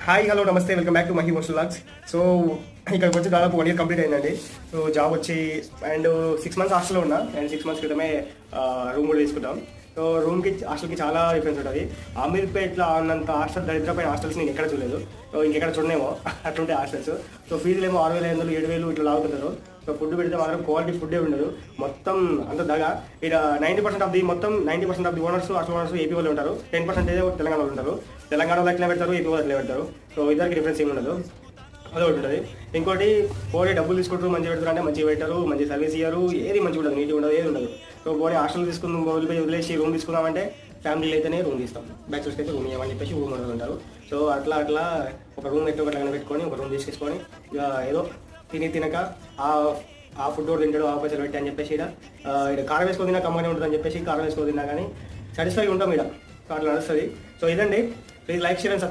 Hi hello నమస్తే welcome back to Mahi motion logs. So ఇక్కడికి వచ్చి దాదాపు 1 year కంప్లీట్ అయిందండి. సో జాబ్ వచ్చి అండ్ 6 months హాస్టల్లో ఉన్నా అండ్ 6 months క్రితమే రూమ్ కూడా తీసుకుంటాం. సో రూమ్కి హాస్టల్కి చాలా డిఫరెన్స్ ఉంటుంది. అమీర్పేట్లో అన్నంత హాస్టల్ దరిద్రమైన హాస్టల్స్ నేను ఎక్కడ చూడలేదు. సో ఇంకెక్కడ చూడనేమో అట్లుంటే హాస్టల్స్. సో ఫీజులు ఏమో 6,500 7,000 ఇట్లా లాగుతుంటారు. సో ఫుడ్ పెడితే మాత్రం క్వాలిటీ ఫుడ్డే ఉండదు, మొత్తం అంత దగా. ఇక్కడ 90% of the owners hostel owners AP వాళ్ళు ఉంటారు, 10% తెలంగాణ వాళ్ళు ఉంటారు. తెలంగాణ వాళ్ళు ఎట్లా పెడతారు, ఏపీ వాళ్ళు ఎట్లా పెడతారు. సో ఇద్దరికి డిఫరెన్స్ ఏమి ఉండదు, అదొకటి ఉంటుంది. ఇంకోటి పోనీ డబ్బులు తీసుకుంటారు, మంచిగా పెడతారు అంటే మంచిగా పెట్టారు, మంచి సర్వీస్ ఇయ్యారు, ఏది మంచిగా ఉండదు, నీట్గా ఉండదు, ఏది ఉండదు. సో పోనీ హాస్టల్ తీసుకుందాం వదిలేసి రూమ్ తీసుకుందామంటే ఫ్యామిలీలో అయితేనే రూమ్ తీస్తాం, బ్యాచులర్స్కి అయితే రూమ్ ఇవ్వమని చెప్పేసి రూమ్ ఉంటారు. సో అట్లా ఒక రూమ్ ఎట్టో ఒకటి పెట్టుకొని ఒక రూమ్ తీసుకొని ఇక ఏదో తినక ఆ ఫుడ్ కూడా తింటాడు, ఆ పైసలు పెట్టి అని చెప్పేసి ఇక్కడ కారం వేసుకొని తిన్నా కమ్మగానే ఉంటుంది అని చెప్పేసి కారం వేసుకొని తిన్నా కానీ సాటిస్ఫై ఉంటాం ఇక్కడ. సో అట్లా నడుస్తుంది. సో ఇదండి, ప్లీజ్ లైక్ షేర్ అండ్